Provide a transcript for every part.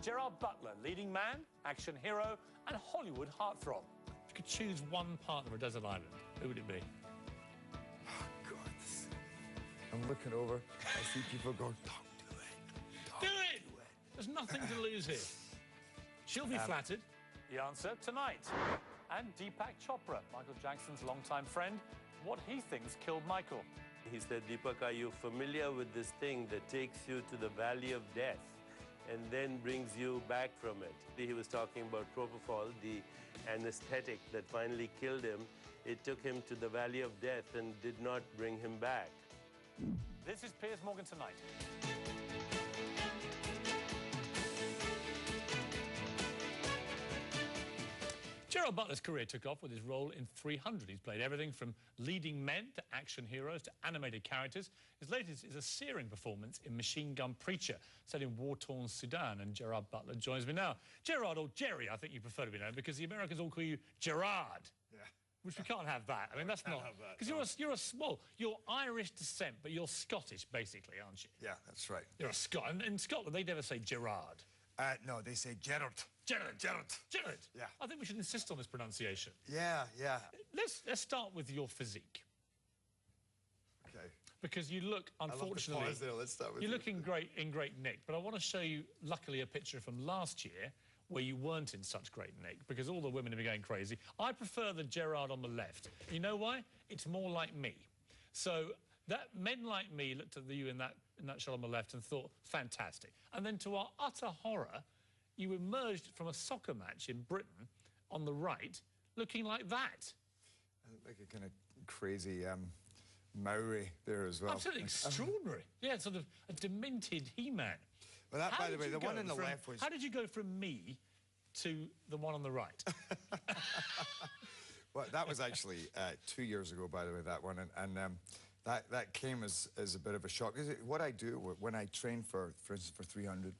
Gerard Butler, leading man, action hero, and Hollywood heartthrob. If you could choose one partner of a desert island, who would it be? Oh, God. I'm looking over. I see people going, don't do it. Do it! There's nothing to lose here. She'll be flattered. The answer tonight. And Deepak Chopra, Michael Jackson's longtime friend, what he thinks killed Michael. He said, Deepak, are you familiar with this thing that takes you to the valley of death and then brings you back from it? He was talking about propofol, the anesthetic that finally killed him. It took him to the valley of death and did not bring him back. This is Piers Morgan Tonight. Gerard Butler's career took off with his role in 300. He's played everything from leading men to action heroes to animated characters. His latest is a searing performance in Machine Gun Preacher, set in war-torn Sudan, and Gerard Butler joins me now. Gerard, or Jerry, I think you prefer to be known, because the Americans all call you Gerard. Yeah. Which we can't have that. I mean, that's not... Because you're Irish descent, but you're Scottish, basically, aren't you? Yeah, that's right. You're a Scot. And in Scotland, they never say Gerard. No, they say Gerard. Gerard. Yeah. I think we should insist on this pronunciation. Yeah. Let's start with your physique. Okay. Because you look, unfortunately... Let's start with you're looking great nick, but I want to show you, luckily, a picture from last year where you weren't in such great nick, because all the women are going crazy. I prefer the Gerard on the left. You know why? It's more like me. So that men like me looked at you in that shot on the left and thought, fantastic. And then to our utter horror, you emerged from a soccer match in Britain on the right, looking like that. I look like a kind of crazy Maori there as well. Absolutely extraordinary. Yeah, sort of a demented He-Man. Well, that, by the way, the one on the left was... How did you go from me to the one on the right? Well, that was actually 2 years ago, by the way, that one. And that came as a bit of a shock. What I do when I train, for instance, for 300,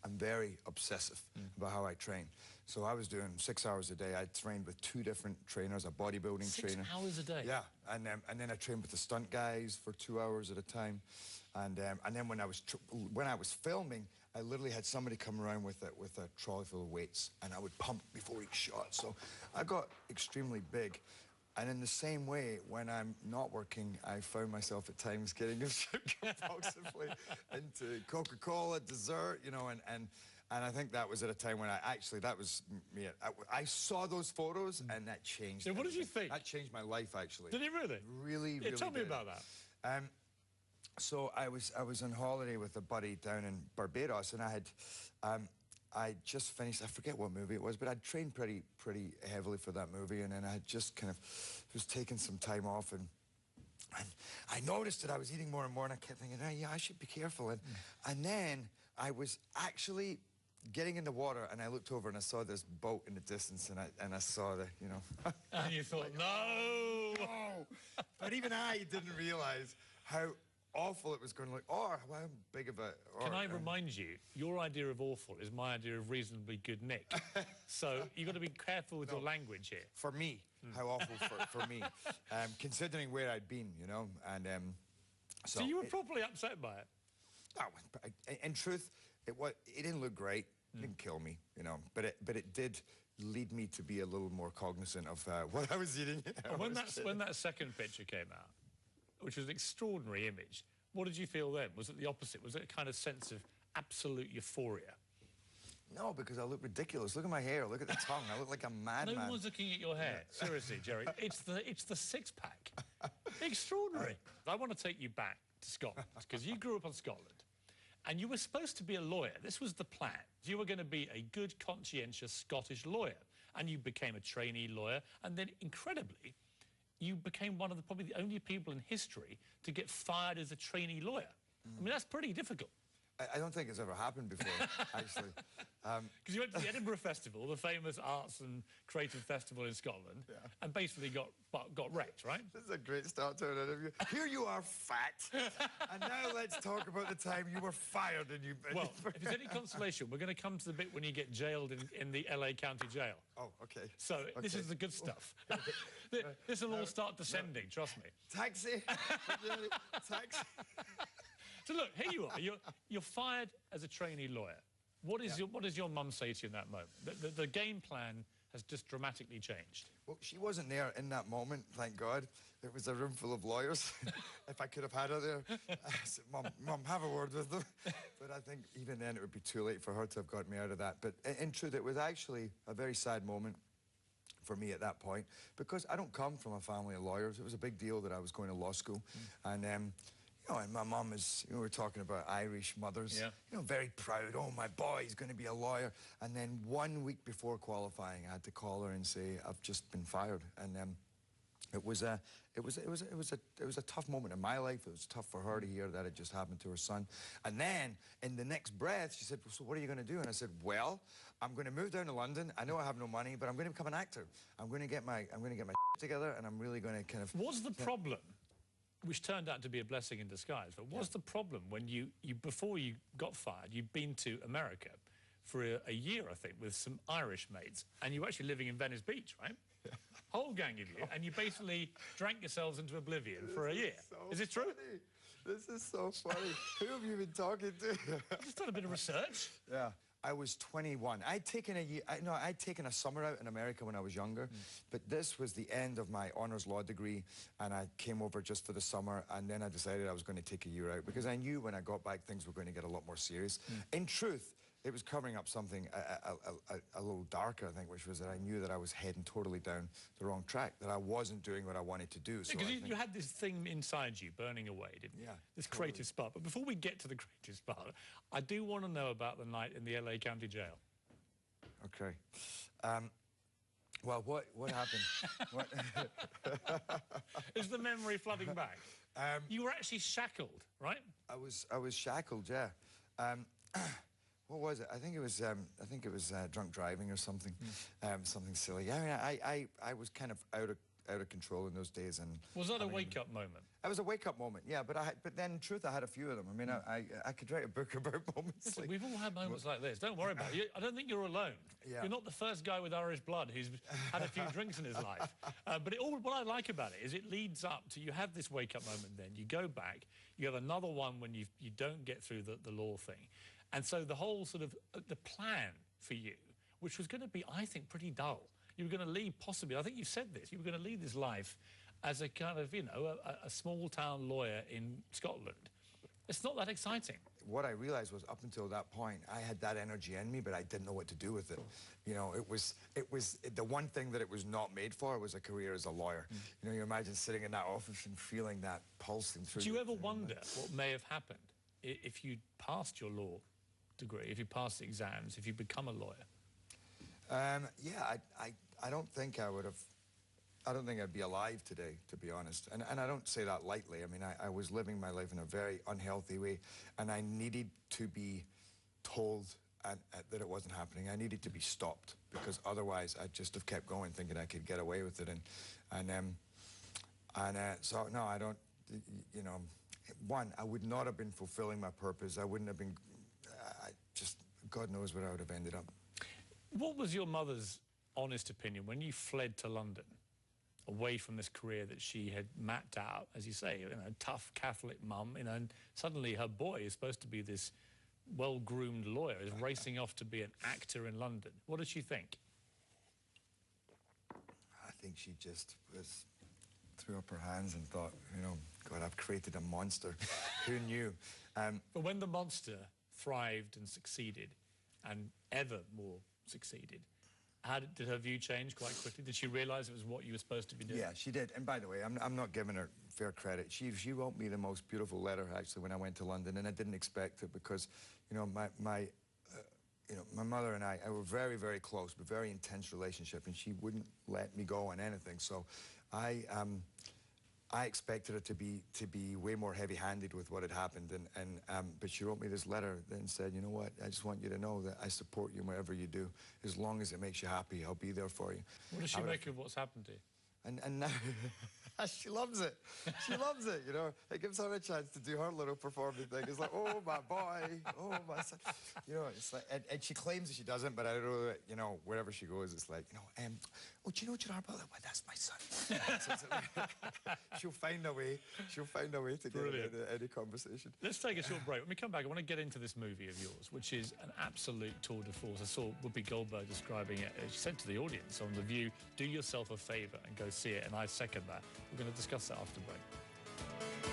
I'm very obsessive about how I train. So I was doing 6 hours a day. I trained with 2 different trainers, a bodybuilding trainer. 6 hours a day? Yeah, and then I trained with the stunt guys for 2 hours at a time. And then when I was filming, I literally had somebody come around with a trolley full of weights, and I would pump before each shot. So I got extremely big. And in the same way, when I'm not working, I found myself at times getting compulsively into Coca-Cola, dessert, you know, and I think that was at a time when that was me. I saw those photos, and that changed. So what did you think? That changed my life, actually. Did it really? Really tell me did. about that. So I was on holiday with a buddy down in Barbados, and I just finished, I forget what movie it was, but I'd trained pretty heavily for that movie, and then I had just kind of was taking some time off, and I noticed that I was eating more and more, and I kept thinking, oh, yeah, I should be careful. And then I was actually getting in the water, and I looked over and I saw this boat in the distance, and I saw the, you know. And you thought, no! But even I didn't realize how awful it was going to look, or how big of a... Can I remind you, your idea of awful is my idea of reasonably good nick. So you've got to be careful with your language here. For me, how awful for me, considering where I'd been, you know, and... So you were properly upset by it? Oh, in truth, it didn't look great. It didn't kill me, you know, but it did lead me to be a little more cognizant of what I was eating. When that second picture came out, which was an extraordinary image, what did you feel then? Was it the opposite? Was it a kind of sense of absolute euphoria? No, because I look ridiculous. Look at my hair. Look at the tongue. I look like a madman. No one's looking at your hair. Seriously, Jerry. It's the six-pack. Extraordinary. I want to take you back to Scotland, because you grew up in Scotland, and you were supposed to be a lawyer. This was the plan. You were going to be a good, conscientious Scottish lawyer, and you became a trainee lawyer, and then, incredibly, you became one of probably the only people in history to get fired as a trainee lawyer. I mean, that's pretty difficult. I don't think it's ever happened before, actually. Because you went to the Edinburgh Festival, the famous arts and creative festival in Scotland, and basically got wrecked, right? This is a great start to an interview. Here you are, fat, and now let's talk about the time you were fired and you... Well, if there's any consolation, we're going to come to the bit when you get jailed in the LA County Jail. Oh, okay. So this is the good stuff. This will all start descending, trust me. Taxi. Taxi. So look, here you are. You're fired as a trainee lawyer. What does your mum say to you in that moment? The game plan has just dramatically changed. Well, she wasn't there in that moment, thank God. It was a room full of lawyers. If I could have had her there, I said, Mum, have a word with them. But I think even then it would be too late for her to have got me out of that. But in truth, it was actually a very sad moment for me at that point, because I don't come from a family of lawyers. It was a big deal that I was going to law school. And you know, and my mum is, you know, we're talking about Irish mothers, you know, very proud. Oh, my boy, he's going to be a lawyer. And then 1 week before qualifying, I had to call her and say, I've just been fired. And it was a tough moment in my life. It was tough for her to hear that it just happened to her son. And then in the next breath, she said, well, so what are you going to do? And I said, well, I'm going to move down to London. I know I have no money, but I'm going to become an actor. I'm going to get my together, and I'm really going to kind of... What's the problem? Which turned out to be a blessing in disguise. But what's the problem when you before you got fired, you'd been to America for a year, I think, with some Irish mates, and you were actually living in Venice Beach, right? Whole gang of you, and you basically drank yourselves into oblivion for a year. Is it true? Funny. This is so funny. Who have you been talking to? I've just done a bit of research. Yeah. I was 21. I'd taken a summer out in America when I was younger, but this was the end of my honours law degree, and I came over just for the summer, and then I decided I was going to take a year out, because I knew when I got back things were going to get a lot more serious. In truth, it was covering up something a little darker, I think, which was that I knew that I was heading totally down the wrong track, that I wasn't doing what I wanted to do. Because you had this thing inside you burning away, didn't you? Yeah. This creative spark. But before we get to the creative spark, I do want to know about the night in the LA County Jail. Okay. Well, what happened? Is the memory flooding back? You were actually shackled, right? I was shackled, yeah. What was it? I think it was drunk driving or something, something silly. Yeah, I mean, I was kind of out of control in those days. And was that a wake-up moment? It was a wake-up moment, yeah. But then, in truth, I had a few of them. I mean, I could write a book about moments. Listen, we've all had moments like this. Don't worry about it. I don't think you're alone. Yeah. You're not the first guy with Irish blood who's had a few drinks in his life. But what I like about it is it leads up to, you have this wake-up moment, then you go back, you have another one when you don't get through the law thing. And so the whole sort of, the plan for you, which was going to be, I think, pretty dull. You were going to lead, possibly, I think you said this, you were going to lead this life as a kind of, you know, a small-town lawyer in Scotland. It's not that exciting. What I realized was, up until that point, I had that energy in me, but I didn't know what to do with it. You know, it was the one thing that it was not made for was a career as a lawyer. You know, you imagine sitting in that office and feeling that pulsing through. Do you ever wonder what may have happened if you'd passed your law degree, if you passed the exams, if you become a lawyer? Yeah, I don't think I would have. I don't think I'd be alive today, to be honest. And I don't say that lightly. I mean, I was living my life in a very unhealthy way, and I needed to be told that it wasn't happening. I needed to be stopped, because otherwise I'd just have kept going, thinking I could get away with it. So no, I don't. You know, one, I would not have been fulfilling my purpose. I wouldn't have been. God knows where I would have ended up. What was your mother's honest opinion when you fled to London, away from this career that she had mapped out, as you say, you know, tough Catholic mum, you know, and suddenly her boy is supposed to be this well-groomed lawyer, is racing off to be an actor in London. What did she think? I think she just threw up her hands and thought, you know, God, I've created a monster. Who knew? But when the monster thrived and succeeded, and ever more succeeded, did her view change quite quickly? Did she realise it was what you were supposed to be doing? Yeah, she did. And by the way, I'm not giving her fair credit. She wrote me the most beautiful letter, actually, when I went to London, and I didn't expect it, because, you know, my mother and I were very, very close, but very intense relationship, and she wouldn't let me go on anything. So I expected her to be way more heavy-handed with what had happened, but she wrote me this letter and said, you know what, I just want you to know that I support you whatever you do. As long as it makes you happy, I'll be there for you. What does she make of what's happened to you? And now, She loves it. She loves it, you know. It gives her a chance to do her little performing thing. It's like, oh, my boy, oh, my son. You know, it's like, and she claims that she doesn't, but I know that, you know, wherever she goes, it's like, you know, oh, do you know Gerard Butler? Well, that's my son. So it's like, she'll find a way. She'll find a way to get into any conversation. Let's take a short break. When we come back, I want to get into this movie of yours, which is an absolute tour de force. I saw Whoopi Goldberg describing it. She said to the audience on The View, do yourself a favour and go see it, and I second that. We're going to discuss that after break.